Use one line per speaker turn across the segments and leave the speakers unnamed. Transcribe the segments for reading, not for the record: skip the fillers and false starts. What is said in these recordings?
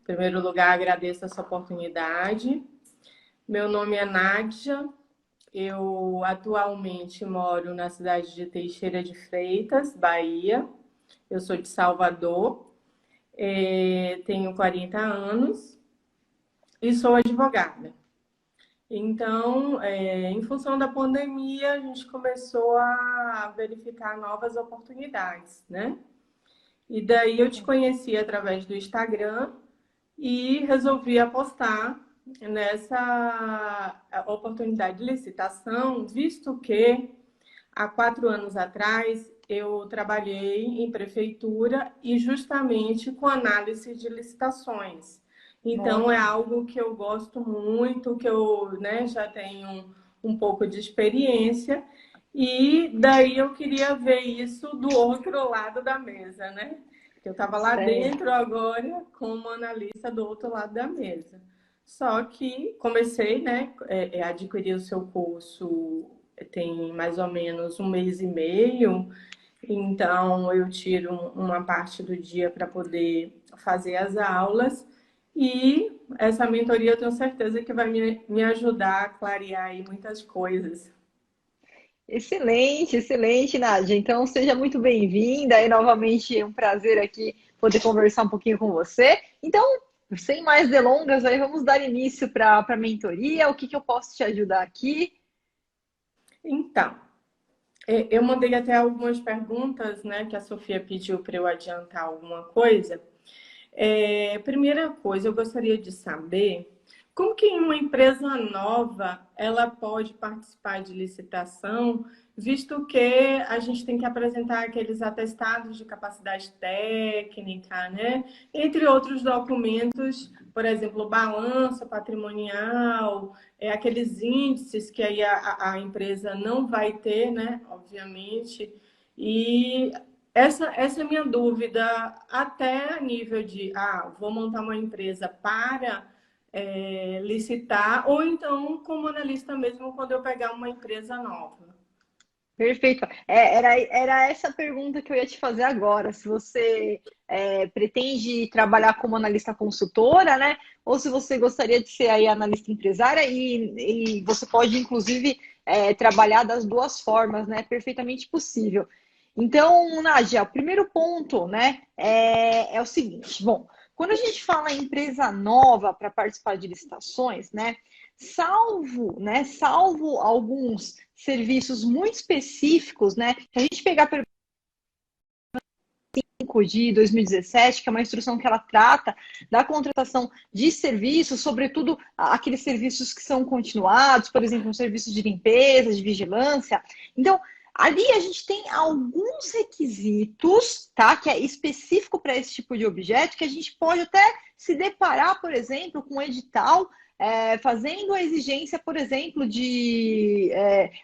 Em primeiro lugar, agradeço essa oportunidade. Meu nome é Nádia, eu atualmente moro na cidade de Teixeira de Freitas, Bahia. Eu sou de Salvador, tenho 40 anos e sou advogada. Então, em função da pandemia, a gente começou a verificar novas oportunidades, né? E daí eu te conheci através do Instagram e resolvi apostar nessa oportunidade de licitação, visto que há 4 anos atrás eu trabalhei em prefeitura e justamente com análise de licitações. Então é
Ótimo.
algo que eu gosto muito, que eu, né, já tenho um pouco de experiência e daí eu queria ver isso do outro lado da mesa, né? Eu estava lá
Certo.
dentro agora como analista do outro lado da mesa. Só que comecei, né, adquirir o seu curso tem mais ou menos um mês e meio, então eu tiro uma parte do dia para poder fazer as aulas e essa mentoria eu tenho certeza que vai me ajudar a clarear aí muitas coisas.
Excelente, excelente, Nádia. Então, seja muito bem-vinda. E novamente é um prazer aqui poder conversar um pouquinho com você. Então, sem mais delongas, aí vamos dar início para a mentoria. O que que eu posso te ajudar aqui?
Então, eu mandei até algumas perguntas, né, que a Sofia pediu para eu adiantar alguma coisa. Primeira coisa, eu gostaria de saber como que uma empresa nova ela pode participar de licitação, visto que a gente tem que apresentar aqueles atestados de capacidade técnica, né? Entre outros documentos, por exemplo, balanço patrimonial, aqueles índices que aí a empresa não vai ter, né? Obviamente. E essa é a minha dúvida, até a nível de, vou montar uma empresa para licitar, ou então como analista mesmo quando eu pegar uma empresa nova.
Perfeito. Era essa pergunta que eu ia te fazer agora. Se você pretende trabalhar como analista consultora, né? Ou se você gostaria de ser aí analista empresária e você pode, inclusive, trabalhar das duas formas, né? Perfeitamente possível. Então, Nádia, o primeiro ponto, né, é o seguinte. Bom, quando a gente fala em empresa nova para participar de licitações, né? Salvo alguns serviços muito específicos, né? Se a gente pegar pelo 5 de 2017, que é uma instrução que ela trata da contratação de serviços, sobretudo aqueles serviços que são continuados, por exemplo, um serviço de limpeza, de vigilância. Então, ali a gente tem alguns requisitos, tá? Que é específico para esse tipo de objeto, que a gente pode até se deparar, por exemplo, com um edital fazendo a exigência, por exemplo, de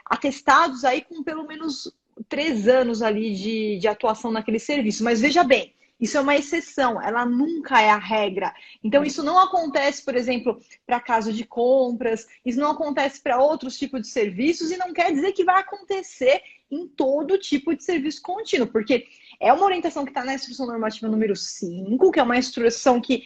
atestados aí com pelo menos 3 anos ali de atuação naquele serviço. Mas veja bem, isso é uma exceção, ela nunca é a regra. Então, isso não acontece, por exemplo, para caso de compras, isso não acontece para outros tipos de serviços e não quer dizer que vai acontecer em todo tipo de serviço contínuo, porque é uma orientação que está na instrução normativa número 5, que é uma instrução que,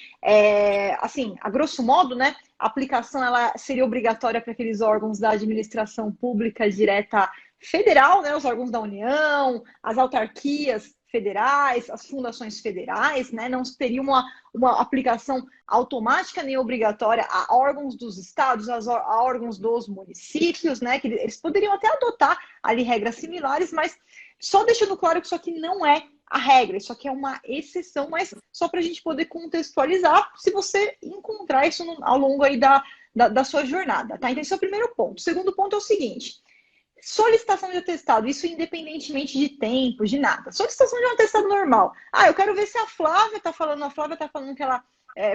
assim, a grosso modo, né, a aplicação ela seria obrigatória para aqueles órgãos da administração pública direta federal, né, os órgãos da União, as autarquias federais, as fundações federais, né, não teria uma aplicação automática nem obrigatória a órgãos dos estados, a órgãos dos municípios, né, que eles poderiam até adotar ali regras similares, mas só deixando claro que isso aqui não é a regra, isso aqui é uma exceção, mas só para a gente poder contextualizar, se você encontrar isso ao longo aí da sua jornada, tá? Então, esse é o primeiro ponto. O segundo ponto é o seguinte: solicitação de atestado, isso independentemente de tempo, de nada. Solicitação de um atestado normal. Eu quero ver se a Flávia está falando que ela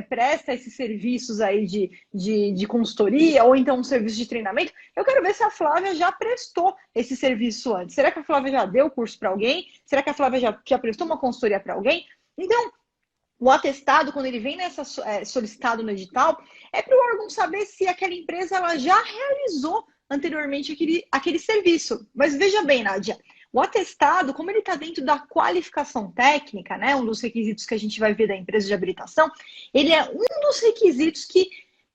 presta esses serviços aí de consultoria, ou então um serviço de treinamento. Eu quero ver se a Flávia já prestou esse serviço antes. Será que a Flávia já deu curso para alguém? Será que a Flávia já prestou uma consultoria para alguém? Então, o atestado, quando ele vem solicitado no edital, é para o órgão saber se aquela empresa ela já realizou anteriormente aquele serviço. Mas veja bem, Nádia, O atestado, como ele está dentro da qualificação técnica, né, um dos requisitos que a gente vai ver da empresa de habilitação, ele é um dos requisitos que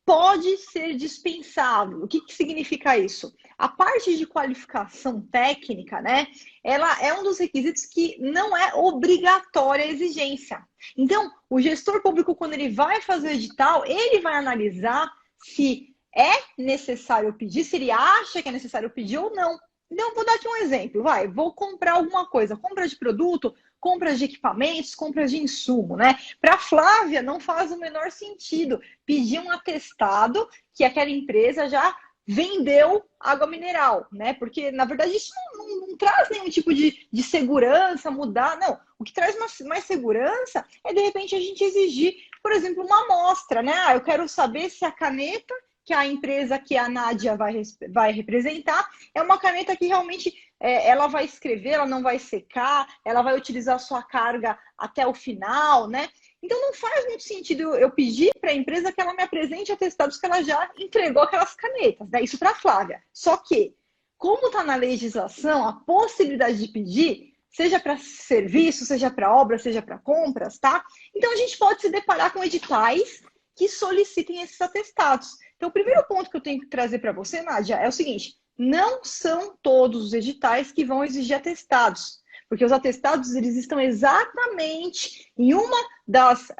pode ser dispensável. O que significa isso? A parte de qualificação técnica, né, ela é um dos requisitos que não é obrigatória a exigência. Então, o gestor público, quando ele vai fazer o edital, ele vai analisar se é necessário pedir, se ele acha que é necessário pedir ou não. Então, vou dar aqui um exemplo. Vou comprar alguma coisa, compra de produto, compras de equipamentos, compras de insumo, né? Para a Flávia, não faz o menor sentido pedir um atestado que aquela empresa já vendeu água mineral, né? Porque, na verdade, isso não traz nenhum tipo de segurança, mudar. Não, o que traz mais segurança é, de repente, a gente exigir, por exemplo, uma amostra, né? Eu quero saber se a caneta que a empresa que a Nádia vai representar é uma caneta que realmente ela vai escrever, ela não vai secar, ela vai utilizar a sua carga até o final, né? Então não faz muito sentido eu pedir para a empresa que ela me apresente atestados que ela já entregou aquelas canetas, né? Isso para a Flávia. Só que, como está na legislação, a possibilidade de pedir, seja para serviço, seja para obra, seja para compras, tá? Então a gente pode se deparar com editais que solicitem esses atestados. Então, o primeiro ponto que eu tenho que trazer para você, Nádia, é o seguinte: não são todos os editais que vão exigir atestados, porque os atestados eles estão exatamente em uma das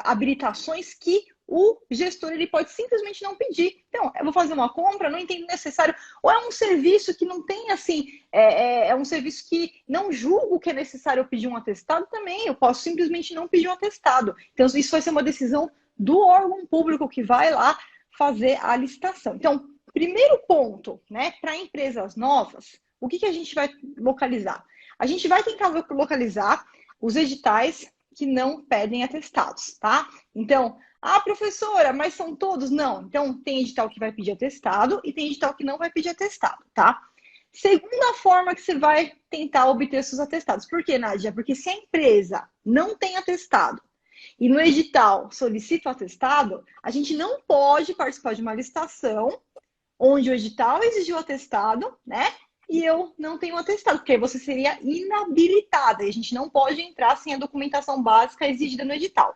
habilitações que o gestor ele pode simplesmente não pedir. Então, eu vou fazer uma compra, não entendo necessário, ou é um serviço que não tem assim, é um serviço que não julgo que é necessário eu pedir um atestado também, eu posso simplesmente não pedir um atestado. Então, isso vai ser uma decisão do órgão público que vai lá fazer a licitação. Então, primeiro ponto, né, para empresas novas, o que a gente vai localizar? A gente vai tentar localizar os editais que não pedem atestados, tá? Então, professora, mas são todos? Não. Então, tem edital que vai pedir atestado e tem edital que não vai pedir atestado, tá? Segunda forma que você vai tentar obter seus atestados. Por quê, Nádia? Porque se a empresa não tem atestado e no edital solicita o atestado, a gente não pode participar de uma licitação onde o edital exigiu o atestado, né? E eu não tenho atestado, porque você seria inabilitada. E a gente não pode entrar sem a documentação básica exigida no edital.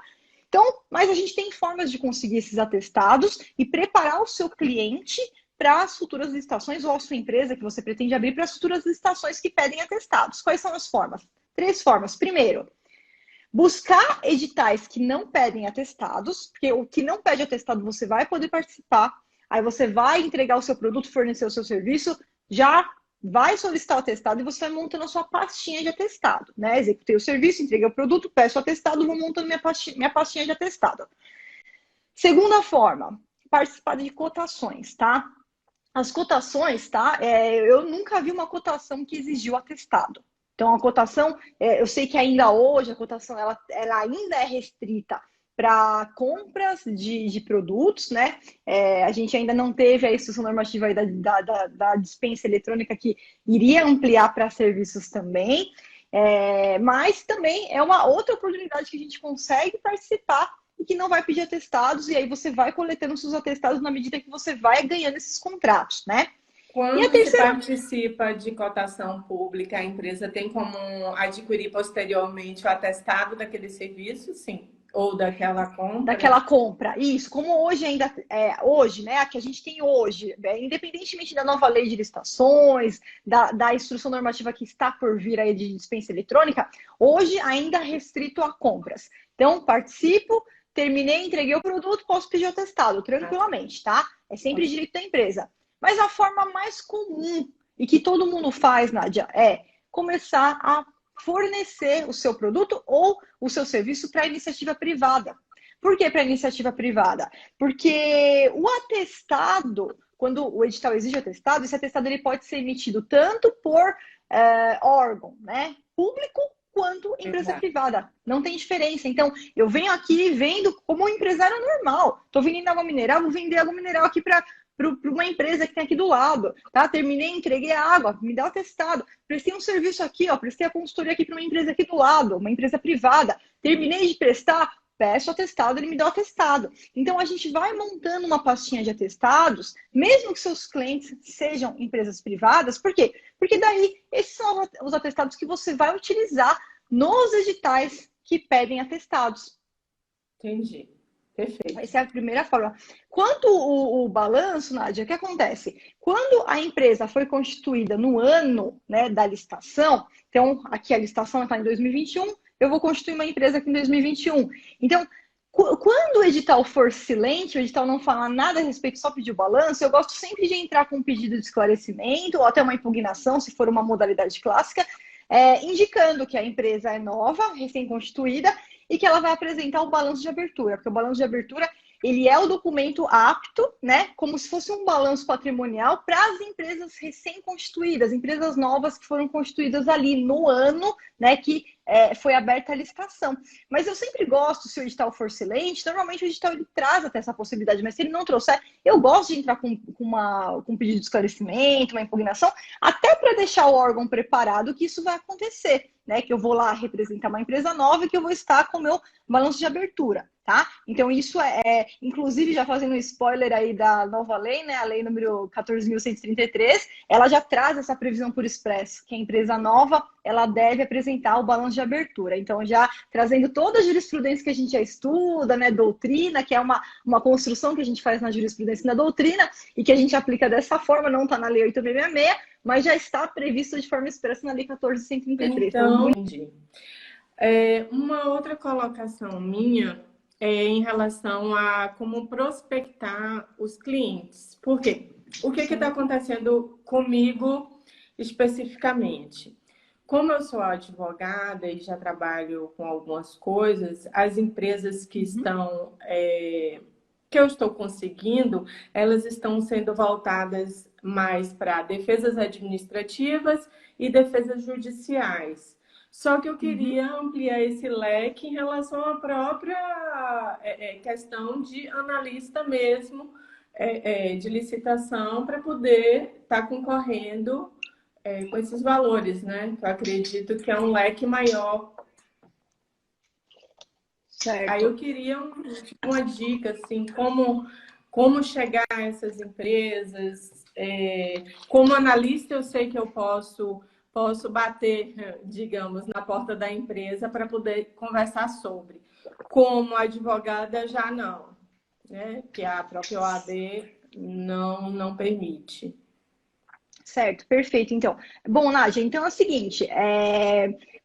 Então, mas a gente tem formas de conseguir esses atestados e preparar o seu cliente para as futuras licitações, ou a sua empresa que você pretende abrir para as futuras licitações que pedem atestados. Quais são as formas? 3 formas. Primeiro, buscar editais que não pedem atestados, porque o que não pede atestado você vai poder participar, aí você vai entregar o seu produto, fornecer o seu serviço, já vai solicitar o atestado e você vai montando a sua pastinha de atestado, né? Executei o serviço, entreguei o produto, peço o atestado, vou montando minha pastinha de atestado. Segunda forma, participar de cotações, tá? As cotações, tá? Eu nunca vi uma cotação que exigiu atestado. Então, a cotação, eu sei que ainda hoje a cotação ela ainda é restrita para compras de produtos, né? A gente ainda não teve a instrução normativa aí da dispensa eletrônica que iria ampliar para serviços também, mas também é uma outra oportunidade que a gente consegue participar e que não vai pedir atestados, e aí você vai coletando seus atestados na medida que você vai ganhando esses contratos, né?
Quando você participa de cotação pública, a empresa tem como adquirir posteriormente o atestado daquele serviço, sim? Ou daquela compra?
Daquela compra, isso. Como hoje ainda hoje, né? A que a gente tem hoje, independentemente da nova lei de licitações, da instrução normativa que está por vir aí de dispensa eletrônica, hoje ainda é restrito a compras. Então, participo, terminei, entreguei o produto, posso pedir o atestado tranquilamente, tá? É sempre direito da empresa. Mas a forma mais comum e que todo mundo faz, Nádia, é começar a fornecer o seu produto ou o seu serviço para iniciativa privada. Por que para iniciativa privada? Porque o atestado, quando o edital exige atestado, esse atestado ele pode ser emitido tanto por órgão, né, público quanto empresa privada. Não tem diferença. Então, eu venho aqui vendo como um empresário normal. Estou vendendo água mineral, vou vender água mineral aqui para uma empresa que tem aqui do lado, tá? Terminei, entreguei a água, me dá o atestado. Prestei um serviço aqui, ó, prestei a consultoria aqui para uma empresa aqui do lado, uma empresa privada. Terminei de prestar, peço atestado, ele me dá o atestado. Então, a gente vai montando uma pastinha de atestados, mesmo que seus clientes sejam empresas privadas. Por quê? Porque daí, esses são os atestados que você vai utilizar nos editais que pedem atestados.
Entendi. Perfeito.
Essa é a primeira forma. Quanto o balanço, Nádia, o que acontece? Quando a empresa foi constituída no ano, né, da licitação, então aqui a licitação está em 2021, eu vou constituir uma empresa aqui em 2021. Então, quando o edital for silente, o edital não falar nada a respeito, só pedir o balanço, eu gosto sempre de entrar com um pedido de esclarecimento ou até uma impugnação, se for uma modalidade clássica, indicando que a empresa é nova, recém-constituída, e que ela vai apresentar o balanço de abertura, porque o balanço de abertura, ele é o documento apto, né, como se fosse um balanço patrimonial para as empresas recém-constituídas, empresas novas que foram constituídas ali no ano, né, que foi aberta a licitação. Mas eu sempre gosto, se o edital for silente, normalmente o edital ele traz até essa possibilidade, mas se ele não trouxer, eu gosto de entrar com um pedido de esclarecimento, uma impugnação, até para deixar o órgão preparado que isso vai acontecer, né, que eu vou lá representar uma empresa nova e que eu vou estar com o meu balanço de abertura, tá? Então isso inclusive já fazendo um spoiler aí da nova lei, né, a lei número 14.133, ela já traz essa previsão por expresso, que a empresa nova, ela deve apresentar o balanço de abertura. Então já trazendo toda a jurisprudência que a gente já estuda, né, doutrina, que é uma construção que a gente faz na jurisprudência e na doutrina, e que a gente aplica dessa forma, não está na lei 8.666, mas já está previsto de forma expressa na lei 14.133.
Então, entendi. Uma outra colocação minha é em relação a como prospectar os clientes. Por quê? O que está acontecendo comigo especificamente? Como eu sou advogada e já trabalho com algumas coisas, as empresas que estão, que eu estou conseguindo, elas estão sendo voltadas mais para defesas administrativas e defesas judiciais. Só que eu queria ampliar esse leque em relação à própria questão de analista mesmo, de licitação, para poder estar concorrendo com esses valores, né? Eu acredito que é um leque maior.
Certo.
Aí eu queria uma dica, assim, como chegar a essas empresas. Como analista, eu sei que eu posso bater, digamos, na porta da empresa para poder conversar sobre. Como advogada, já não, né? Que a própria OAB não permite.
Certo, perfeito. Então, bom, Nádia, então é o seguinte,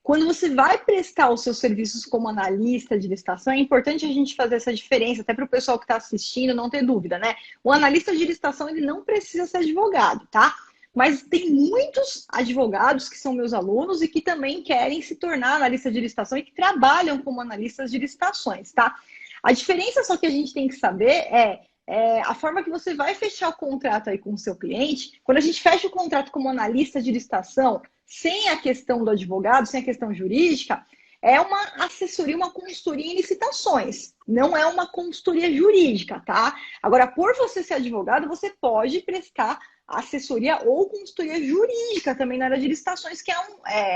quando você vai prestar os seus serviços como analista de licitação, é importante a gente fazer essa diferença, até para o pessoal que está assistindo não ter dúvida, né? O analista de licitação, ele não precisa ser advogado, tá? Mas tem muitos advogados que são meus alunos e que também querem se tornar analista de licitação e que trabalham como analistas de licitações, tá? A diferença só que a gente tem que saber a forma que você vai fechar o contrato aí com o seu cliente. Quando a gente fecha o contrato como analista de licitação, sem a questão do advogado, sem a questão jurídica, é uma assessoria, uma consultoria em licitações. Não é uma consultoria jurídica, tá? Agora, por você ser advogado, você pode prestar assessoria ou consultoria jurídica também na área de licitações, que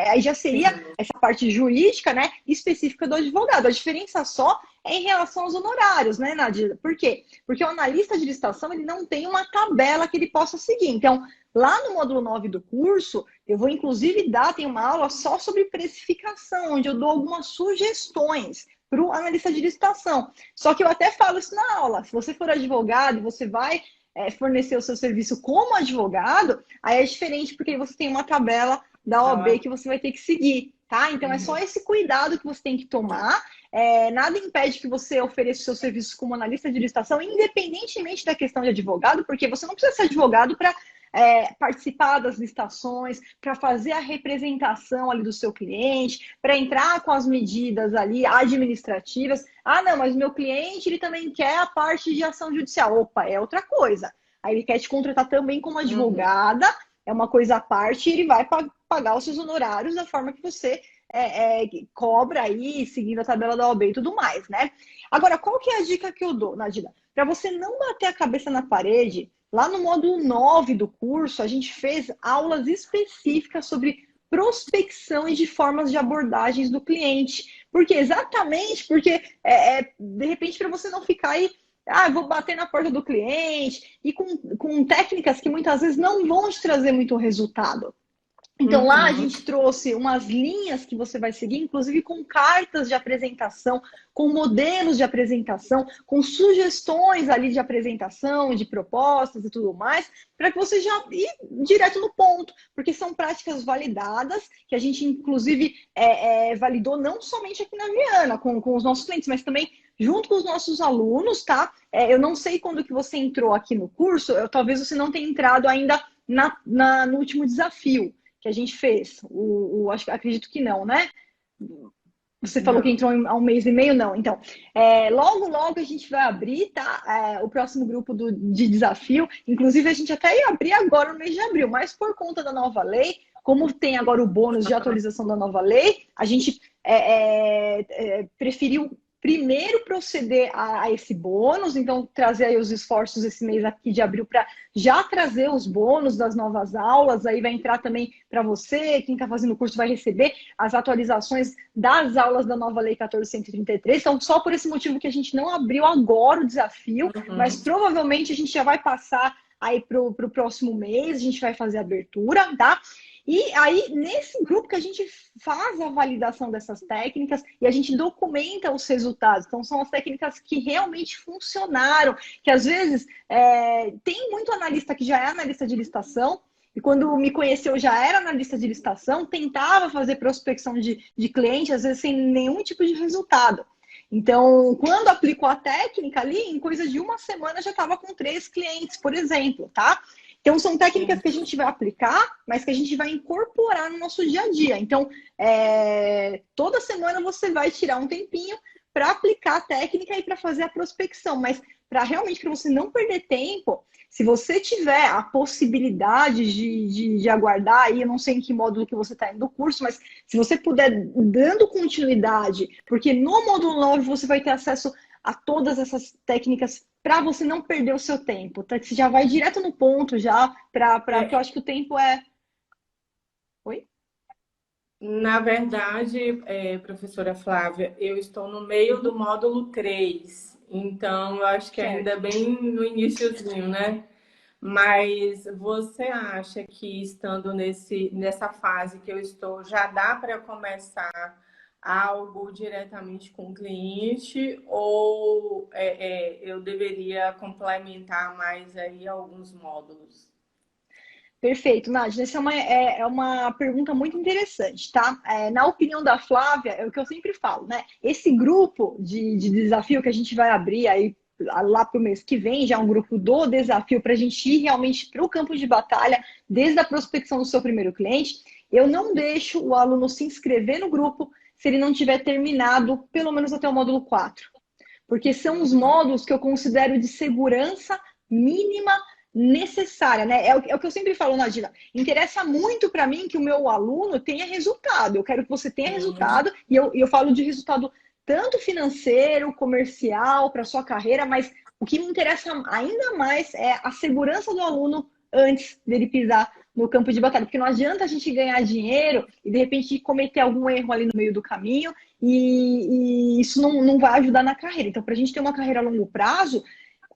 aí já seria essa parte jurídica, né, específica do advogado. A diferença só é em relação aos honorários, né, Nadia? Por quê? Porque o analista de licitação, ele não tem uma tabela que ele possa seguir. Então, lá no módulo 9 do curso, eu vou inclusive tem uma aula só sobre precificação, onde eu dou algumas sugestões para o analista de licitação. Só que eu até falo isso na aula. Se você for advogado e você vai fornecer o seu serviço como advogado, aí é diferente, porque você tem uma tabela da OAB que você vai ter que seguir, tá? Então, é só esse cuidado que você tem que tomar. Nada impede que você ofereça o seu serviço como analista de licitação, independentemente da questão de advogado, porque você não precisa ser advogado para participar das licitações, para fazer a representação ali do seu cliente, para entrar com as medidas ali administrativas. Ah, não, mas o meu cliente, ele também quer a parte de ação judicial. Opa, é outra coisa. Aí ele quer te contratar também como advogada, é uma coisa à parte, e ele vai pagar os seus honorários da forma que você cobra aí, seguindo a tabela da OAB e tudo mais, né? Agora, qual que é a dica que eu dou, Nadina? Para você não bater a cabeça na parede, lá no módulo 9 do curso, a gente fez aulas específicas sobre prospecção e de formas de abordagens do cliente. Exatamente porque, de repente, para você não ficar aí, vou bater na porta do cliente, e com técnicas que muitas vezes não vão te trazer muito resultado. Então, lá a gente trouxe umas linhas que você vai seguir, inclusive com cartas de apresentação, com modelos de apresentação, com sugestões ali de apresentação, de propostas e tudo mais, para que você já ir direto no ponto, porque são práticas validadas, que a gente, inclusive, validou não somente aqui na Viana, com os nossos clientes, mas também junto com os nossos alunos, tá? Eu não sei quando que você entrou aqui no curso, talvez você não tenha entrado ainda no último desafio que a gente fez. Acredito que não, né? Você falou que entrou há 1 mês e meio, não. Então, logo a gente vai abrir, tá? O próximo grupo de desafio. Inclusive, a gente até ia abrir agora no mês de abril, mas por conta da nova lei, como tem agora o bônus de atualização da nova lei, a gente preferiu primeiro proceder a esse bônus, então trazer aí os esforços esse mês aqui de abril para já trazer os bônus das novas aulas, aí vai entrar também para você, quem está fazendo o curso vai receber as atualizações das aulas da nova Lei 14.133, então só por esse motivo que a gente não abriu agora o desafio, mas provavelmente a gente já vai passar aí para o próximo mês, a gente vai fazer a abertura, tá? E aí, nesse grupo que a gente faz a validação dessas técnicas e a gente documenta os resultados. Então, são as técnicas que realmente funcionaram, que às vezes tem muito analista que já é analista de licitação, e quando me conheceu já era analista de licitação, tentava fazer prospecção de cliente, às vezes sem nenhum tipo de resultado. Então, quando aplicou a técnica ali, em coisa de 1 semana já estava com 3 clientes, por exemplo, tá? Então, são técnicas que a gente vai aplicar, mas que a gente vai incorporar no nosso dia a dia. Então, toda semana você vai tirar um tempinho para aplicar a técnica e para fazer a prospecção. Mas, para você não perder tempo, se você tiver a possibilidade de aguardar, aí eu não sei em que módulo que você está indo do curso, mas se você puder, dando continuidade, porque no módulo 9 você vai ter acesso a todas essas técnicas para você não perder o seu tempo, tá? Você já vai direto no ponto já, porque eu acho que o tempo é... Oi?
Na verdade, professora Flávia, eu estou no meio do módulo 3, então eu acho que ainda bem no iniciozinho, né? Mas você acha que estando nessa fase que eu estou, já dá para começar algo diretamente com o cliente ou eu deveria complementar mais aí alguns módulos?
Perfeito, Nádia. Essa é uma pergunta muito interessante, tá? Na opinião da Flávia, é o que eu sempre falo, né? Esse grupo de desafio que a gente vai abrir aí lá para o mês que vem, já é um grupo do desafio para a gente ir realmente para o campo de batalha, desde a prospecção do seu primeiro cliente. Eu não deixo o aluno se inscrever no grupo se ele não tiver terminado pelo menos até o módulo 4. Porque são os módulos que eu considero de segurança mínima necessária, né? É o que eu sempre falo, Nadina. Interessa muito para mim que o meu aluno tenha resultado. Eu quero que você tenha resultado, e eu falo de resultado tanto financeiro, comercial, para sua carreira, mas o que me interessa ainda mais é a segurança do aluno antes dele pisar no campo de batalha. Porque não adianta a gente ganhar dinheiro e, de repente, cometer algum erro ali no meio do caminho e isso não vai ajudar na carreira. Então, para a gente ter uma carreira a longo prazo,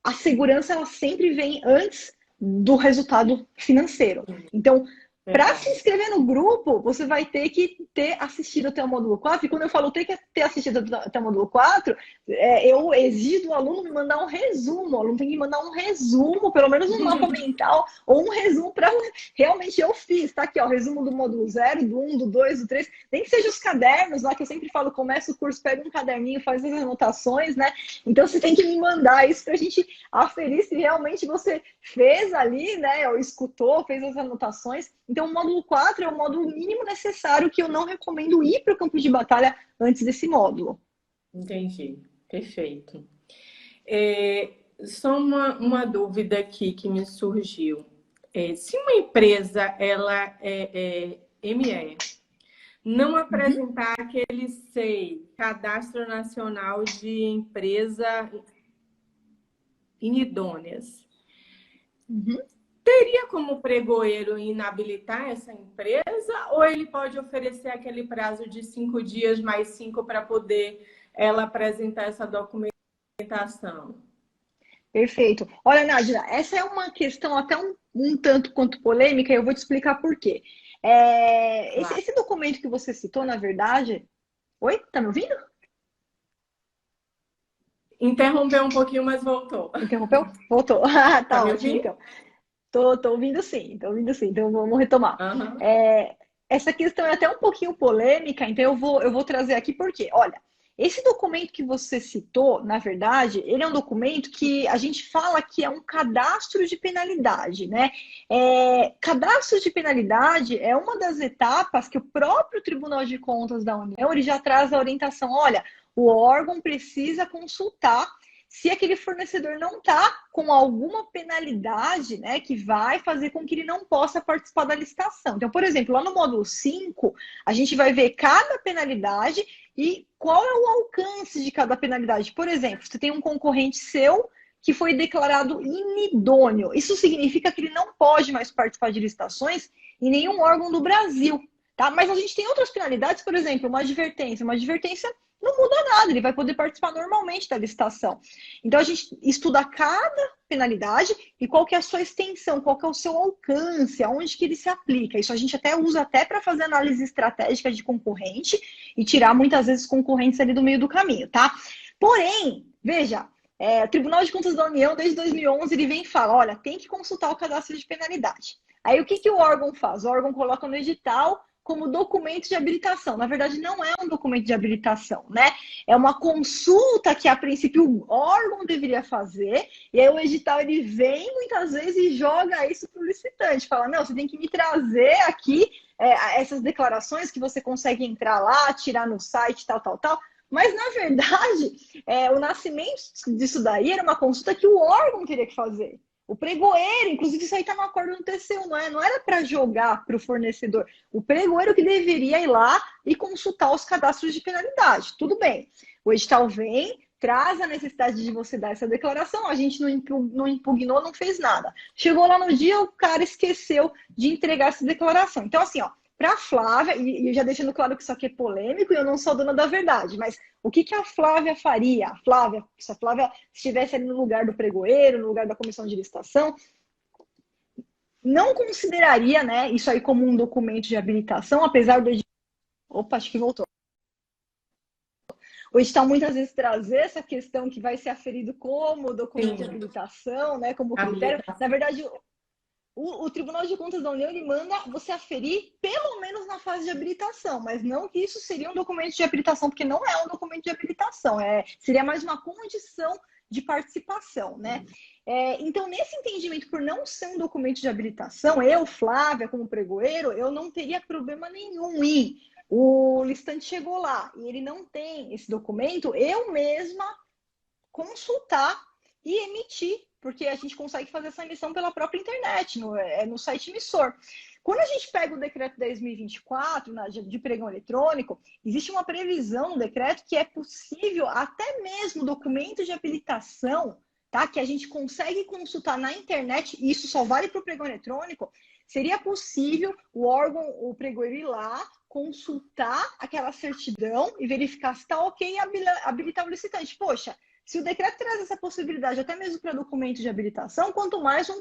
a segurança ela sempre vem antes do resultado financeiro. Então, para se inscrever no grupo, você vai ter que ter assistido até o módulo 4. E quando eu falo ter que ter assistido até o módulo 4, eu exijo do aluno me mandar um resumo. O aluno tem que mandar um resumo, pelo menos um mapa mental, ou um resumo para realmente eu fiz. Tá aqui, ó, resumo do módulo 0, do 1, do 2, do 3. Nem que seja os cadernos lá, que eu sempre falo, começa o curso, pega um caderninho, faz as anotações, né? Então, você tem que me mandar isso para a gente aferir se realmente você fez ali, né? Ou escutou, fez as anotações. Então, o módulo 4 é o módulo mínimo necessário que eu não recomendo ir para o campo de batalha antes desse módulo.
Entendi. Perfeito. Só uma dúvida aqui que me surgiu. Se uma empresa ela é ME, não apresentar aquele SEI, Cadastro Nacional de Empresa Inidôneas, Teria como pregoeiro inabilitar essa empresa ou ele pode oferecer aquele prazo de 5 dias mais 5 para poder ela apresentar essa documentação?
Perfeito. Olha, Nádia, essa é uma questão até um tanto quanto polêmica, e eu vou te explicar por quê.
Claro.
Esse documento que você citou, na verdade. Oi? Tá me ouvindo?
Interrompeu um pouquinho, mas voltou.
Interrompeu? Voltou.
Tá
Tá
me
ótimo,
ouvindo?
então. Tô ouvindo sim, tô ouvindo sim. Então vamos retomar.
Aham.
Essa questão é até um pouquinho polêmica, então eu vou trazer aqui porque, olha, esse documento que você citou, na verdade, ele é um documento que a gente fala que é um cadastro de penalidade, né? Cadastro de penalidade é uma das etapas que o próprio Tribunal de Contas da União ele já traz a orientação, olha, o órgão precisa consultar se aquele fornecedor não está com alguma penalidade, né, que vai fazer com que ele não possa participar da licitação. Então, por exemplo, lá no módulo 5, a gente vai ver cada penalidade e qual é o alcance de cada penalidade. Por exemplo, você tem um concorrente seu que foi declarado inidôneo. Isso significa que ele não pode mais participar de licitações em nenhum órgão do Brasil. Tá? Mas a gente tem outras penalidades, por exemplo, uma advertência. Uma advertência não muda nada, ele vai poder participar normalmente da licitação. Então a gente estuda cada penalidade e qual que é a sua extensão, qual que é o seu alcance, aonde que ele se aplica. Isso a gente até usa até para fazer análise estratégica de concorrente e tirar muitas vezes concorrentes ali do meio do caminho, tá? Porém, veja, o Tribunal de Contas da União, desde 2011, ele vem e fala, olha, tem que consultar o cadastro de penalidade. Aí o que, que o órgão faz? O órgão coloca no edital como documento de habilitação. Na verdade, não é um documento de habilitação, né? É uma consulta que, a princípio, o órgão deveria fazer, e aí o edital ele vem muitas vezes e joga isso para o licitante. Fala, não, você tem que me trazer aqui essas declarações que você consegue entrar lá, tirar no site, tal, tal, tal. Mas, na verdade, o nascimento disso daí era uma consulta que o órgão teria que fazer. O pregoeiro, inclusive isso aí está no acordo no TCU, não era para jogar para o fornecedor. O pregoeiro que deveria ir lá e consultar os cadastros de penalidade. Tudo bem. O edital vem, traz a necessidade de você dar essa declaração, a gente não impugnou, não fez nada. Chegou lá no dia, o cara esqueceu de entregar essa declaração. Então, assim, ó, para a Flávia, e já deixando claro que isso aqui é polêmico e eu não sou dona da verdade, mas o que, que a Flávia faria? Se a Flávia estivesse ali no lugar do pregoeiro, no lugar da comissão de licitação, não consideraria, né, isso aí como um documento de habilitação, apesar do edital. Opa, acho que voltou. O edital muitas vezes trazer essa questão que vai ser aferido como documento de
Sim,
habilitação, né, como critério. Na
habilitação.
verdade, o Tribunal de Contas da União ele manda você aferir pelo menos na fase de habilitação, mas não que isso seria um documento de habilitação, porque não é um documento de habilitação, seria mais uma condição de participação, né? Então, nesse entendimento, por não ser um documento de habilitação, eu, Flávia, como pregoeiro, eu não teria problema nenhum em o listante chegou lá e ele não tem esse documento, eu mesma consultar e emitir, porque a gente consegue fazer essa emissão pela própria internet, no site emissor. Quando a gente pega o decreto 10.024 de pregão eletrônico, existe uma previsão no decreto que é possível até mesmo documento de habilitação, tá? Que a gente consegue consultar na internet, e isso só vale para o pregão eletrônico, seria possível o órgão, o pregoeiro ir lá, consultar aquela certidão e verificar se está ok e habilitar o licitante. Poxa, se o decreto traz essa possibilidade, até mesmo para documento de habilitação, quanto mais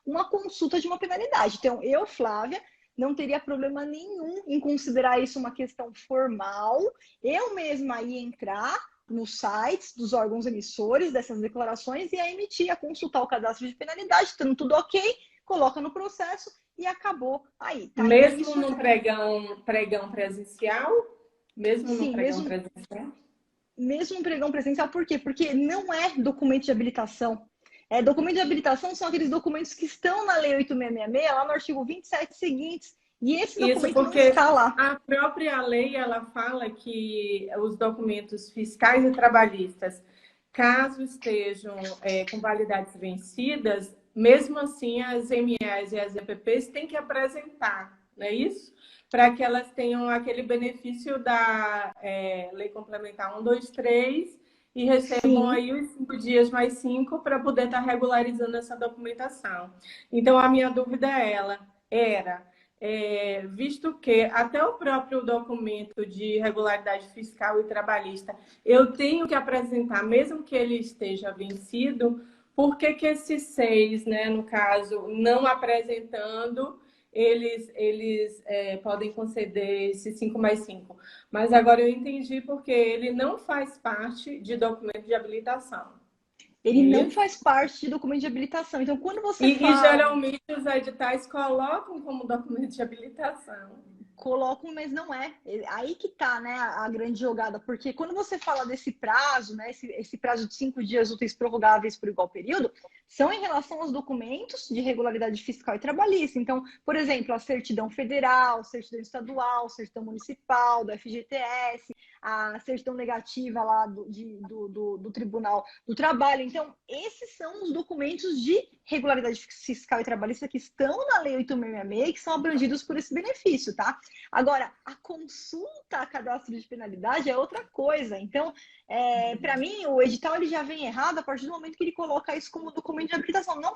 uma consulta de uma penalidade. Então, eu, Flávia, não teria problema nenhum em considerar isso uma questão formal. Eu mesma ia entrar nos sites dos órgãos emissores dessas declarações e ia emitir, a consultar o cadastro de penalidade, estando tudo ok, coloca no processo e acabou aí. Tá? Então,
Mesmo
isso
no pregão presencial? Mesmo no
sim,
pregão presencial?
mesmo um pregão presencial, por quê? Porque não é documento de habilitação. Documento de habilitação são aqueles documentos que estão na Lei 8.666, lá no artigo 27 seguintes, e esse
Isso
documento não
porque
está lá.
a própria lei ela fala que os documentos fiscais e trabalhistas, caso estejam com validades vencidas, mesmo assim as MEAs e as EPPs têm que apresentar, não é isso? Para que elas tenham aquele benefício da Lei Complementar 123 e recebam
Sim.
aí os 5 dias mais 5 para poder estar regularizando essa documentação. Então, a minha dúvida era, visto que até o próprio documento de regularidade fiscal e trabalhista eu tenho que apresentar, mesmo que ele esteja vencido, por que que esses 6, né, no caso, não apresentando, eles podem conceder esses 5 mais 5? Mas agora eu entendi porque ele não faz parte de documento de habilitação. É
Ele não
isso?
faz parte de documento de habilitação. Então, quando você
E
fala,
geralmente os editais colocam como documento de habilitação.
colocam, mas não é. Aí que tá, né, a grande jogada, porque quando você fala desse prazo, né, esse prazo de 5 dias úteis prorrogáveis por igual período, são em relação aos documentos de regularidade fiscal e trabalhista. Então, por exemplo, a certidão federal, certidão estadual, certidão municipal, do FGTS, a certidão negativa lá do Tribunal do Trabalho. Então, esses são os documentos de regularidade fiscal e trabalhista que estão na Lei 8.666 e que são abrangidos por esse benefício, tá? Agora, a consulta a cadastro de penalidade é outra coisa. Então, para mim, o edital ele já vem errado a partir do momento que ele coloca isso como documento de habilitação. Não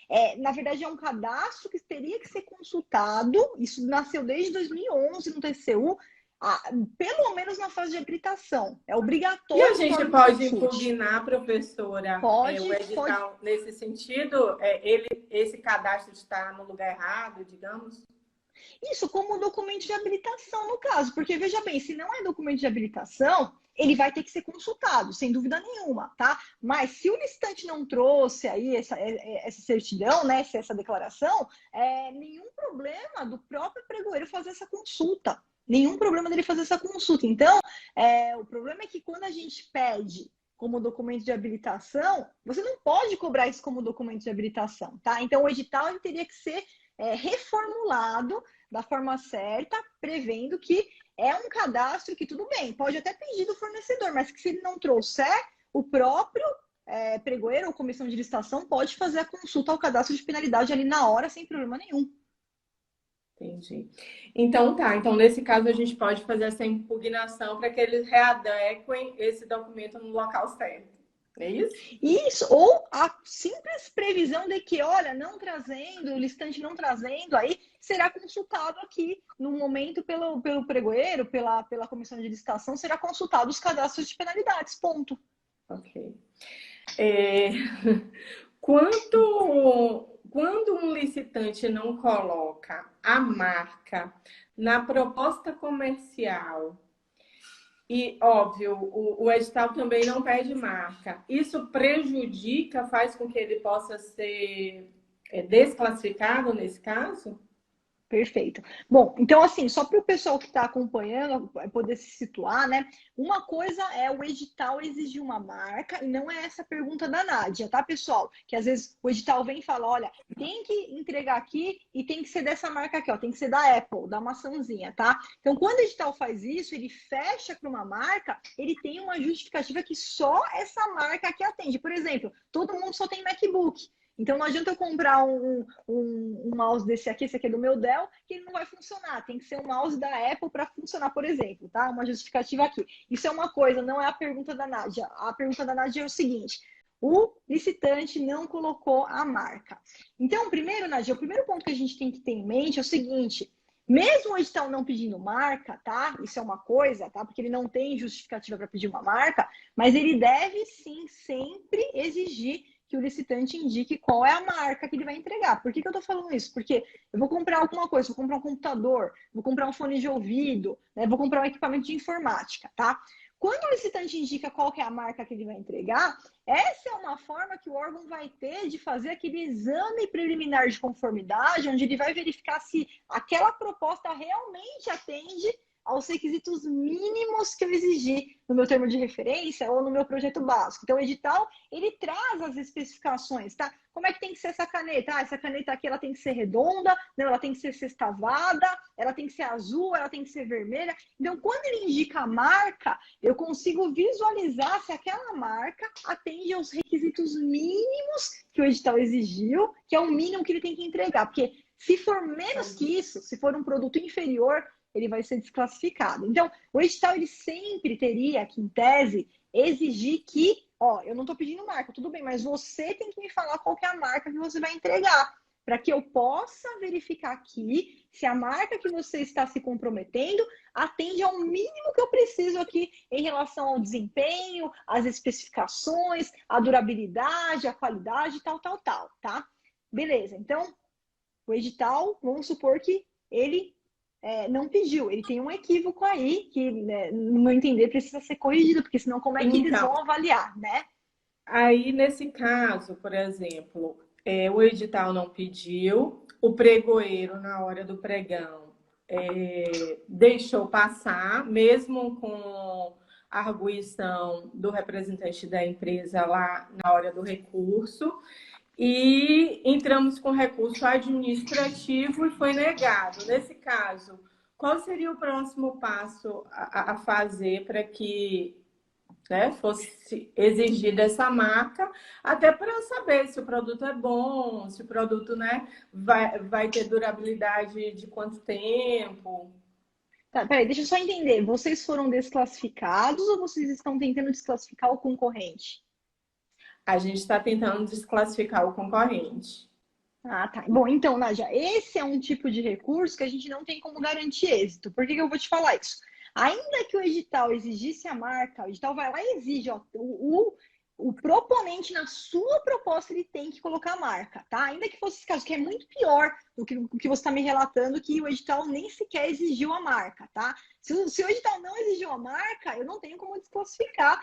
é. Na verdade, é um cadastro que teria que ser consultado. Isso nasceu desde 2011 no TCU, pelo menos na fase de habilitação. É
E a
obrigatório que o
gente
órgão
pode
consulte.
impugnar, professora, o
Pode.
edital nesse sentido? Esse cadastro está no lugar errado, digamos?
Isso como documento de habilitação, no caso, porque veja bem, se não é documento de habilitação, ele vai ter que ser consultado, sem dúvida nenhuma, tá? Mas se o licitante não trouxe aí essa certidão, né, essa declaração, nenhum problema do próprio pregoeiro fazer essa consulta. Nenhum problema dele fazer essa consulta. Então, o problema é que quando a gente pede como documento de habilitação, você não pode cobrar isso como documento de habilitação, tá? Então, o edital ele teria que ser reformulado da forma certa, prevendo que é um cadastro que tudo bem, pode até pedir do fornecedor, mas que se ele não trouxer, o próprio pregoeiro ou comissão de licitação pode fazer a consulta ao cadastro de penalidade ali na hora, sem problema nenhum.
Entendi. Então tá, então nesse caso a gente pode fazer essa impugnação para que eles readequem esse documento no local certo. É isso?
Isso, ou a simples previsão de que, olha, não trazendo, o listante não trazendo, aí será consultado aqui, no momento, pelo pregoeiro, pela comissão de licitação, será consultado os cadastros de penalidades, ponto.
Ok. É, quando um licitante não coloca a marca na proposta comercial, e, óbvio, o edital também não pede marca, isso prejudica, faz com que ele possa ser desclassificado nesse caso?
Perfeito. Bom, então assim, só para o pessoal que está acompanhando poder se situar, né? Uma coisa é o edital exigir uma marca e não é essa pergunta da Nádia, tá, pessoal? Que às vezes o edital vem e fala, olha, tem que entregar aqui e tem que ser dessa marca aqui, ó, tem que ser da Apple, da maçãzinha, tá? Então, quando o edital faz isso, ele fecha para uma marca, ele tem uma justificativa que só essa marca aqui atende. Por exemplo, todo mundo só tem MacBook. Então não adianta eu comprar um mouse desse aqui, esse aqui é do meu Dell, que ele não vai funcionar. Tem que ser um mouse da Apple para funcionar, por exemplo, tá? Uma justificativa aqui. Isso é uma coisa, não é a pergunta da Nádia. A pergunta da Nádia é o seguinte: o licitante não colocou a marca. Então, primeiro, Nádia, o primeiro ponto que a gente tem que ter em mente é o seguinte: mesmo o edital não pedindo marca, tá? Isso é uma coisa, tá? Porque ele não tem justificativa para pedir uma marca, mas ele deve sim sempre exigir que o licitante indique qual é a marca que ele vai entregar. Por que eu estou falando isso? Porque eu vou comprar alguma coisa, vou comprar um computador, vou comprar um fone de ouvido, né? Vou comprar um equipamento de informática, tá? Quando o licitante indica qual que é a marca que ele vai entregar, essa é uma forma que o órgão vai ter de fazer aquele exame preliminar de conformidade, onde ele vai verificar se aquela proposta realmente atende aos requisitos mínimos que eu exigi no meu termo de referência ou no meu projeto básico. Então, o edital, ele traz as especificações, tá? Como é que tem que ser essa caneta? Essa caneta aqui, ela tem que ser redonda, não, ela tem que ser sextavada, ela tem que ser azul, ela tem que ser vermelha. Então, quando ele indica a marca, eu consigo visualizar se aquela marca atende aos requisitos mínimos que o edital exigiu, que é o mínimo que ele tem que entregar. Porque se for menos que isso, se for um produto inferior, ele vai ser desclassificado. Então, o edital ele sempre teria, aqui em tese, exigir que, ó, eu não estou pedindo marca, tudo bem, mas você tem que me falar qual que é a marca que você vai entregar, para que eu possa verificar aqui se a marca que você está se comprometendo atende ao mínimo que eu preciso aqui em relação ao desempenho, às especificações, à durabilidade, à qualidade, tal, tá? Beleza, então, o edital, vamos supor que ele não pediu, ele tem um equívoco aí que, né, no meu entender, precisa ser corrigido, porque senão como é que eles
Então,
vão avaliar, né?
aí nesse caso, por exemplo, o edital não pediu, o pregoeiro, na hora do pregão, deixou passar, mesmo com a arguição do representante da empresa lá na hora do recurso, e entramos com recurso administrativo e foi negado. Nesse caso, qual seria o próximo passo a fazer para que, né, fosse exigida essa marca, até para saber se o produto é bom, se o produto, né, vai ter durabilidade de quanto tempo?
Tá, peraí, deixa eu só entender. Vocês foram desclassificados ou vocês estão tentando desclassificar o concorrente?
A gente está tentando desclassificar o concorrente.
Ah, tá. Bom, então, Nádia, esse é um tipo de recurso que a gente não tem como garantir êxito. Por que que eu vou te falar isso? Ainda que o edital exigisse a marca, o edital vai lá e exige, ó, o proponente, na sua proposta, ele tem que colocar a marca, tá? Ainda que fosse esse caso, que é muito pior do que o que você está me relatando, que o edital nem sequer exigiu a marca, tá? Se o edital não exigiu a marca, eu não tenho como desclassificar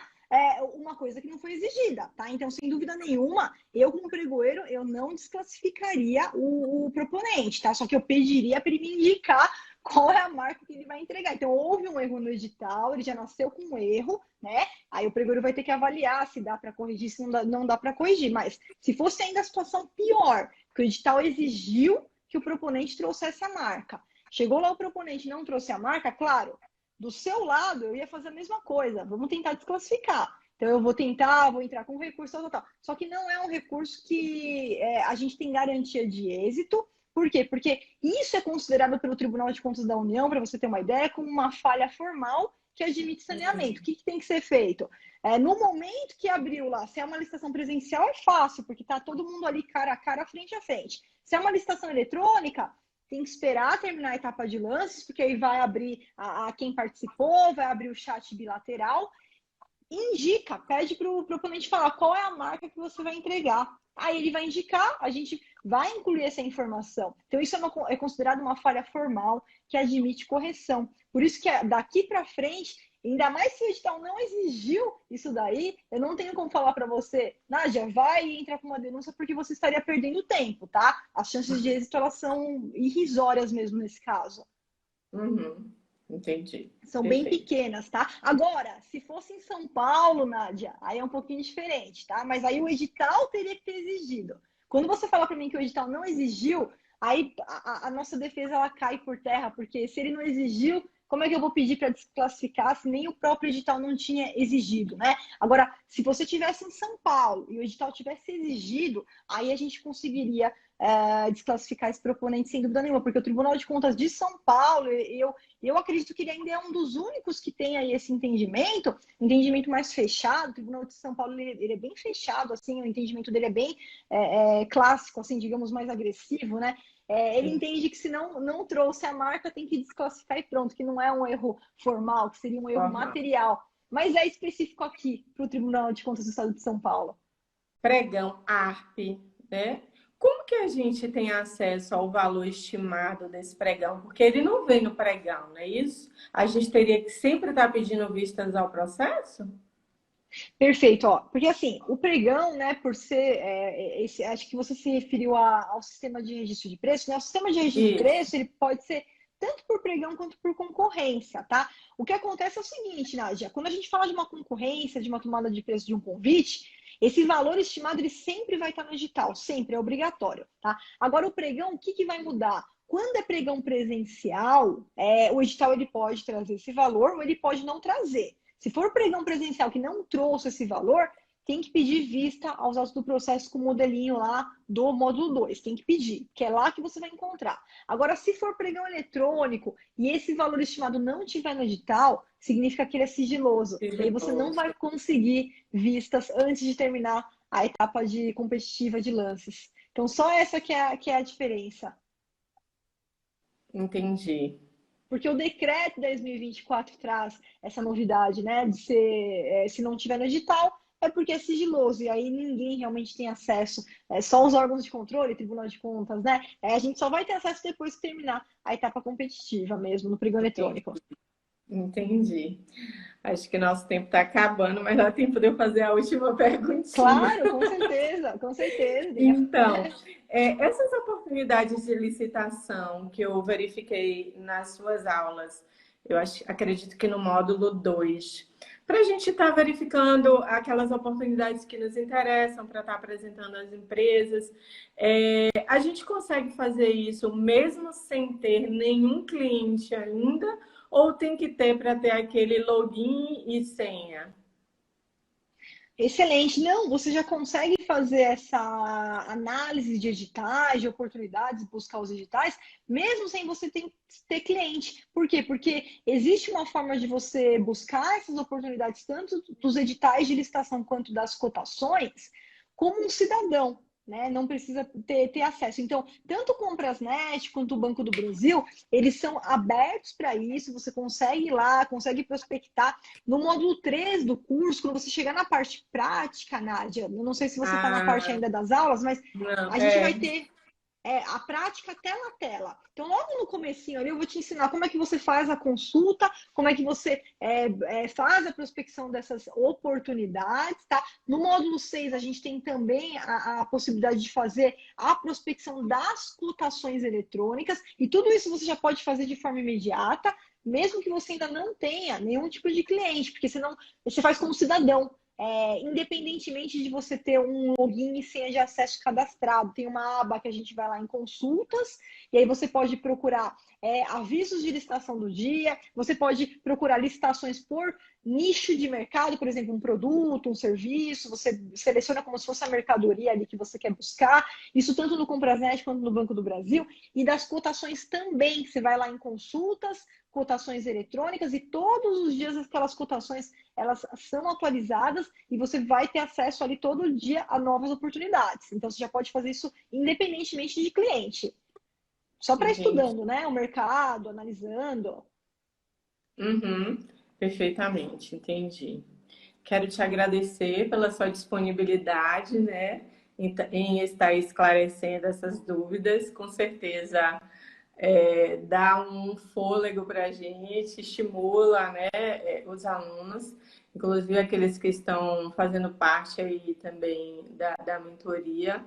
uma coisa que não foi exigida, tá? Então, sem dúvida nenhuma, eu, como pregoeiro, eu não desclassificaria o proponente, tá? Só que eu pediria para ele me indicar qual é a marca que ele vai entregar. Então, houve um erro no edital, ele já nasceu com um erro, né? Aí o pregoeiro vai ter que avaliar se dá para corrigir, se não dá para corrigir. Mas se fosse ainda a situação pior, que o edital exigiu que o proponente trouxesse a marca. Chegou lá o proponente e não trouxe a marca, claro, do seu lado eu ia fazer a mesma coisa. Vamos tentar desclassificar. Então eu vou entrar com recurso, tal. Só que não é um recurso que a gente tem garantia de êxito. Por quê? Porque isso é considerado pelo Tribunal de Contas da União, para você ter uma ideia, como uma falha formal que admite saneamento. O que tem que ser feito? No momento que abriu lá, se é uma licitação presencial, é fácil, porque está todo mundo ali cara a cara, frente a frente. Se é uma licitação eletrônica, tem que esperar terminar a etapa de lances, porque aí vai abrir a quem participou, vai abrir o chat bilateral, indica, pede para o proponente falar qual é a marca que você vai entregar. Aí ele vai indicar, a gente vai incluir essa informação. Então, isso é considerado uma falha formal que admite correção. Por isso que daqui para frente, ainda mais se o edital não exigiu isso daí, eu não tenho como falar para você, Nádia, vai entrar com uma denúncia porque você estaria perdendo tempo, tá? As chances de êxito, elas são irrisórias mesmo nesse caso.
Uhum, entendi.
São bem
Perfeito.
pequenas, tá? Agora, se fosse em São Paulo, Nádia, aí é um pouquinho diferente, tá? Mas aí o edital teria que ter exigido. Quando você fala para mim que o edital não exigiu, aí a nossa defesa ela cai por terra, porque se ele não exigiu, como é que eu vou pedir para desclassificar se nem o próprio edital não tinha exigido, né? Agora, se você tivesse em São Paulo e o edital tivesse exigido, aí a gente conseguiria desclassificar esse proponente sem dúvida nenhuma, porque o Tribunal de Contas de São Paulo, eu acredito que ele ainda é um dos únicos que tem aí esse entendimento mais fechado. O Tribunal de São Paulo ele é bem fechado, assim, o entendimento dele é bem clássico, assim, digamos, mais agressivo, né? Ele entende que se não trouxe a marca, tem que desclassificar e pronto, que não é um erro formal, que seria um erro
Formal.
material. Mas é específico aqui para o Tribunal de Contas do Estado de São Paulo.
Pregão ARP, né? Como que a gente tem acesso ao valor estimado desse pregão? Porque ele não vem no pregão, não é isso? A gente teria que sempre estar pedindo vistas ao processo?
Perfeito, ó. Porque assim, o pregão, né, por ser acho que você se referiu ao sistema de registro de preço, né? O sistema de registro de
Isso.
preço, ele pode ser tanto por pregão quanto por concorrência, tá? O que acontece é o seguinte, Nádia, quando a gente fala de uma concorrência, de uma tomada de preço de um convite, esse valor estimado ele sempre vai estar no edital, sempre é obrigatório, tá? Agora o pregão, o que vai mudar? Quando é pregão presencial, o edital ele pode trazer esse valor ou ele pode não trazer. Se for pregão presencial que não trouxe esse valor, tem que pedir vista aos autos do processo com o modelinho lá do módulo 2. Tem que pedir, que é lá que você vai encontrar. Agora, se for pregão eletrônico e esse valor estimado não estiver no edital, significa que ele é sigiloso. E aí você não vai conseguir vistas antes de terminar a etapa de competitiva de lances. Então, só essa que é a diferença.
Entendi.
Porque o decreto 2024 traz essa novidade, né? De ser, se não tiver no edital, é porque é sigiloso. E aí ninguém realmente tem acesso. Só os órgãos de controle, Tribunal de Contas, né? A gente só vai ter acesso depois que terminar a etapa competitiva mesmo, no pregão eletrônico.
Entendi. Acho que nosso tempo está acabando, mas dá tempo de eu fazer a última perguntinha.
Claro, com certeza, com certeza.
Então, essas oportunidades de licitação que eu verifiquei nas suas aulas, acredito que no módulo 2, para a gente estar verificando aquelas oportunidades que nos interessam para estar apresentando às empresas, a gente consegue fazer isso mesmo sem ter nenhum cliente ainda, ou tem que ter para ter aquele login e senha?
Excelente. Não, você já consegue fazer essa análise de editais, de oportunidades, buscar os editais, mesmo sem você ter cliente. Por quê? Porque existe uma forma de você buscar essas oportunidades, tanto dos editais de licitação quanto das cotações, como um cidadão. Né? Não precisa ter acesso. Então, tanto o Comprasnet quanto o Banco do Brasil, eles são abertos para isso, você consegue ir lá, consegue prospectar. No módulo 3 do curso, quando você chegar na parte prática, Nádia, eu não sei se você está na parte ainda das aulas, mas
Não,
a gente vai ter a prática tela a tela. Então, logo no comecinho ali, eu vou te ensinar como é que você faz a consulta, como é que você faz a prospecção dessas oportunidades, tá? No módulo 6, a gente tem também a possibilidade de fazer a prospecção das cotações eletrônicas, e tudo isso você já pode fazer de forma imediata, mesmo que você ainda não tenha nenhum tipo de cliente, porque senão você faz como cidadão. Independentemente de você ter um login e senha de acesso cadastrado, tem uma aba que a gente vai lá em consultas, e aí você pode procurar avisos de licitação do dia, você pode procurar licitações por nicho de mercado, por exemplo, um produto, um serviço, você seleciona como se fosse a mercadoria ali que você quer buscar, isso tanto no Comprasnet quanto no Banco do Brasil, e das cotações também, você vai lá em consultas, cotações eletrônicas, e todos os dias aquelas cotações elas são atualizadas e você vai ter acesso ali todo dia a novas oportunidades. Então, você já pode fazer isso independentemente de cliente. Só para
entendi.
estudando, né? O mercado, analisando.
Uhum, perfeitamente, entendi. Quero te agradecer pela sua disponibilidade, né, em estar esclarecendo essas dúvidas. Com certeza, dá um fôlego para a gente, estimula, né, os alunos, inclusive aqueles que estão fazendo parte aí também da mentoria,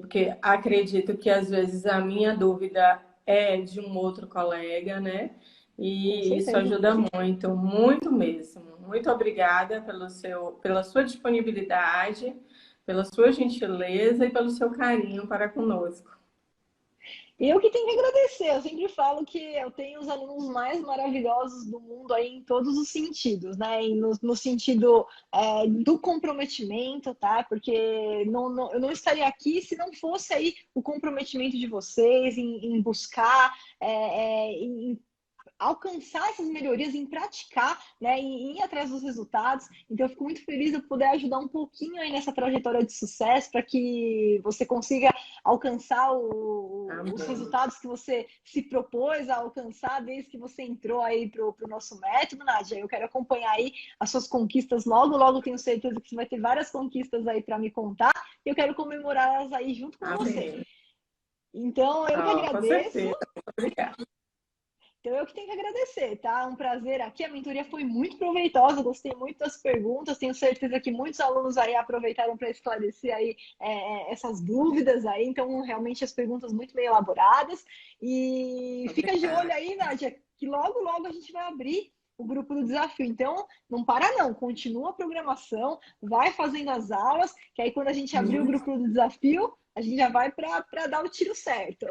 porque acredito que às vezes a minha dúvida é de um outro colega, né?
Com
E isso
certeza.
ajuda muito, muito mesmo. Muito obrigada pela sua disponibilidade, pela sua gentileza e pelo seu carinho para conosco.
Eu que tenho que agradecer. Eu sempre falo que eu tenho os alunos mais maravilhosos do mundo aí em todos os sentidos, né? E no sentido do comprometimento, tá? Porque eu não estaria aqui se não fosse aí o comprometimento de vocês em buscar, em alcançar essas melhorias, em praticar, né, em ir atrás dos resultados. Então, eu fico muito feliz de poder ajudar um pouquinho aí nessa trajetória de sucesso para que você consiga alcançar os
Amém.
resultados que você se propôs a alcançar desde que você entrou aí para o nosso método, Nádia. Eu quero acompanhar aí as suas conquistas logo, logo tenho certeza que você vai ter várias conquistas aí para me contar e eu quero comemorá-las aí junto com você.
Amém.
Então, eu que
Oh, com
agradeço.
certeza. Obrigada.
Então, eu que tenho que agradecer, tá? Um prazer aqui. A mentoria foi muito proveitosa, gostei muito das perguntas. Tenho certeza que muitos alunos aí aproveitaram para esclarecer aí essas dúvidas aí. Então, realmente, as perguntas muito bem elaboradas. E fica de olho
Obrigada.
aí, Nádia, que logo, logo a gente vai abrir o grupo do desafio. Então, não para não, continua a programação, vai fazendo as aulas, que aí quando a gente abrir o grupo do desafio, A gente já vai para dar o tiro certo.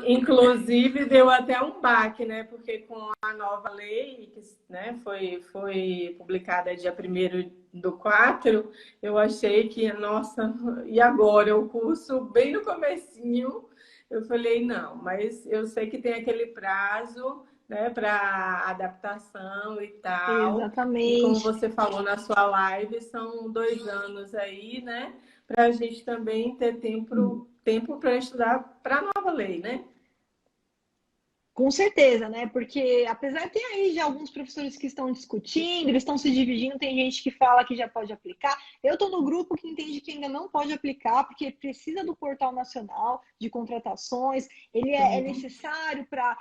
Inclusive, deu até um baque, né? Porque com a nova lei, que, né, foi publicada dia 1º do 4, eu achei que, nossa, e agora? O curso bem no comecinho, eu falei, não, mas eu sei que tem aquele prazo, né, para adaptação e tal. E como
Exatamente.
você falou na sua live, são 2 anos aí, né? Para a gente também ter tempo para estudar para a nova lei, né?
Com certeza, né? Porque apesar de ter aí já alguns professores que estão discutindo, eles estão se dividindo, tem gente que fala que já pode aplicar. Eu estou no grupo que entende que ainda não pode aplicar, porque precisa do portal nacional de contratações, ele é
Uhum.
necessário para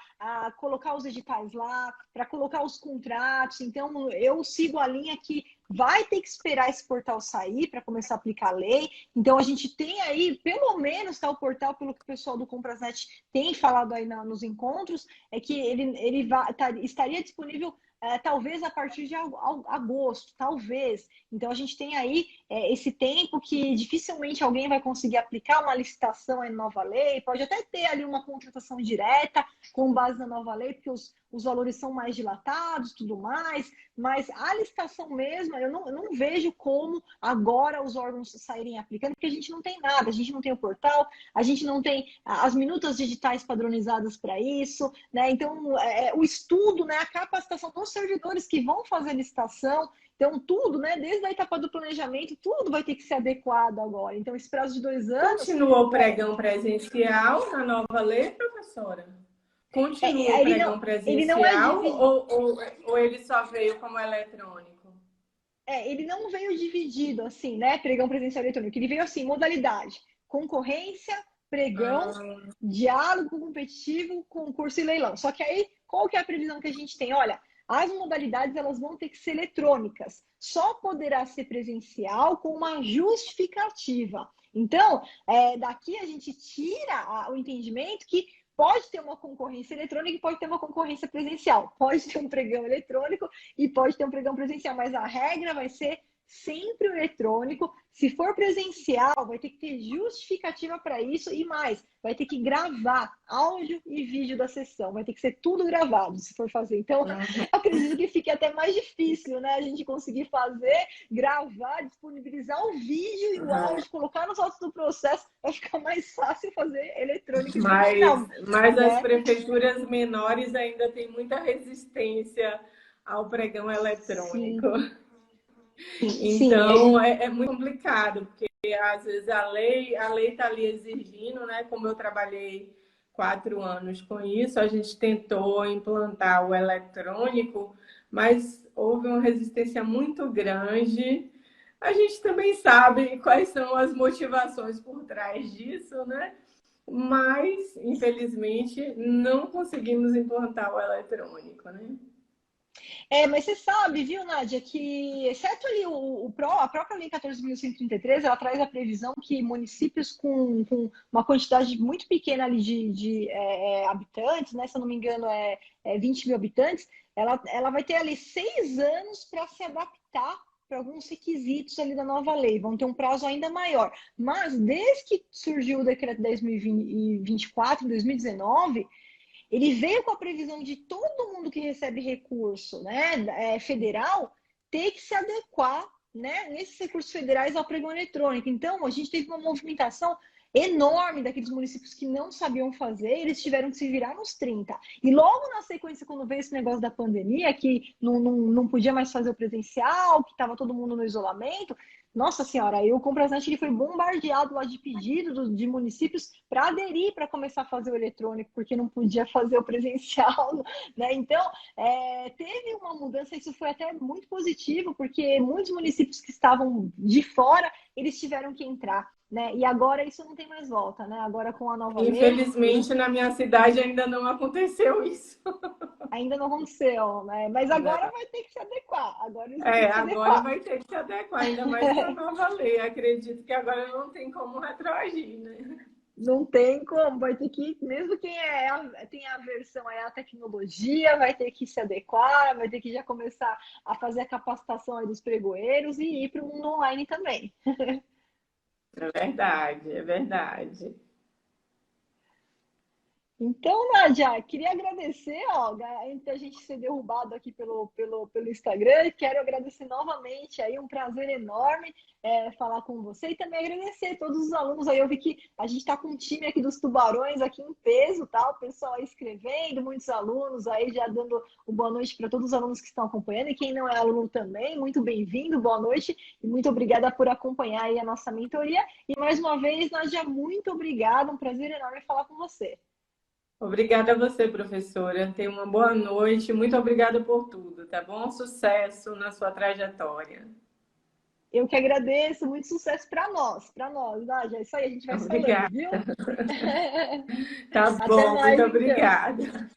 colocar os editais lá, para colocar os contratos. Então, eu sigo a linha que vai ter que esperar esse portal sair para começar a aplicar a lei. Então, a gente tem aí, pelo menos, tá, o portal, pelo que o pessoal do Comprasnet tem falado aí nos encontros, é que estaria disponível talvez a partir de agosto, talvez. Então a gente tem aí esse tempo que dificilmente alguém vai conseguir aplicar uma licitação em nova lei, pode até ter ali uma contratação direta com base na nova lei, porque os valores são mais dilatados, tudo mais, mas a licitação mesma, eu não vejo como agora os órgãos saírem aplicando, porque a gente não tem nada, a gente não tem o portal, a gente não tem as minutas digitais padronizadas para isso, né? Então, o estudo, né, a capacitação dos servidores que vão fazer licitação, então tudo, né, desde a etapa do planejamento, tudo vai ter que ser adequado agora. Então, esse prazo de 2 anos,
Continua o pregão presencial na nova lei, professora? Continua o pregão
ele não é
presencial
dividido.
ou ele só veio como eletrônico?
Ele não veio dividido assim, né? Pregão presencial eletrônico. Ele veio assim, modalidade: concorrência, pregão,
Ah,
diálogo competitivo, concurso e leilão. Só que aí, qual que é a previsão que a gente tem? Olha, as modalidades elas vão ter que ser eletrônicas. Só poderá ser presencial com uma justificativa. Então, daqui a gente tira o entendimento que pode ter uma concorrência eletrônica e pode ter uma concorrência presencial. Pode ter um pregão eletrônico e pode ter um pregão presencial, mas a regra vai ser sempre o eletrônico. Se for presencial, vai ter que ter justificativa para isso e mais, vai ter que gravar áudio e vídeo da sessão, vai ter que ser tudo gravado se for fazer. Então,
uhum.
acredito que fique até mais difícil, né? A gente conseguir fazer, gravar, disponibilizar o vídeo e o áudio, colocar nos autos do processo, vai ficar mais fácil fazer eletrônico e presencial,
Mas as
né?
prefeituras menores ainda têm muita resistência ao pregão eletrônico.
Sim, sim,
Então, é muito complicado, porque às vezes a lei está ali exigindo, né? Como eu trabalhei 4 anos com isso, a gente tentou implantar o eletrônico, mas houve uma resistência muito grande. A gente também sabe quais são as motivações por trás disso, né? Mas, infelizmente, não conseguimos implantar o eletrônico, né?
mas você sabe, viu, Nádia, que exceto ali a própria Lei 14.133, ela traz a previsão que municípios com uma quantidade muito pequena ali de habitantes, né, se eu não me engano, 20 mil habitantes, ela vai ter ali 6 anos para se adaptar para alguns requisitos ali da nova lei, vão ter um prazo ainda maior. Mas desde que surgiu o decreto 10.024, em 2019, ele veio com a previsão de todo mundo que recebe recurso, né, federal ter que se adequar, né, nesses recursos federais ao pregão eletrônico. Então, a gente teve uma movimentação enorme daqueles municípios que não sabiam fazer, eles tiveram que se virar nos 30. E logo na sequência, quando veio esse negócio da pandemia, que não podia mais fazer o presencial, que estava todo mundo no isolamento, nossa senhora, aí o Comprazante ele foi bombardeado lá de pedidos de municípios para aderir, para começar a fazer o eletrônico, porque não podia fazer o presencial, né? Então, teve uma mudança, isso foi até muito positivo, porque muitos municípios que estavam de fora, eles tiveram que entrar, né? E agora isso não tem mais volta, né? Agora com a nova lei,
Infelizmente, na minha cidade ainda não aconteceu isso.
ainda não aconteceu, né? Mas agora
Não.
vai ter que se adequar, agora eles vão ter que se
Agora
adequar.
vai ter que se adequar, ainda mais com a nova lei. Acredito que agora não tem como retroagir, né?
Não tem como, vai ter que, mesmo quem tem a aversão à tecnologia, vai ter que se adequar, vai ter que já começar a fazer a capacitação aí dos pregoeiros e ir para o mundo online também.
É verdade, é verdade.
Então, Nádia, queria agradecer, ó, entre a gente ser derrubado aqui pelo Instagram, e quero agradecer novamente, aí um prazer enorme falar com você e também agradecer todos os alunos aí. Eu vi que a gente está com um time aqui dos Tubarões aqui em peso, tá? O pessoal aí escrevendo, muitos alunos aí já dando uma boa noite para todos os alunos que estão acompanhando e quem não é aluno também, muito bem-vindo, boa noite e muito obrigada por acompanhar aí a nossa mentoria. E mais uma vez, Nádia, muito obrigada, um prazer enorme falar com você.
Obrigada a você, professora. Tenha uma boa noite. Muito obrigada por tudo, tá bom? Sucesso na sua trajetória.
Eu que agradeço, muito sucesso para nós, Nádia. É isso aí, a gente vai se falando,
Obrigada.
viu?
Tá
Até
bom, muito
mais, então.
obrigada.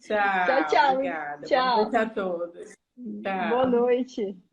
Tchau,
Tchau,
tchau.
obrigada. Boa noite
Tchau.
a todos.
Boa
Tchau.
noite.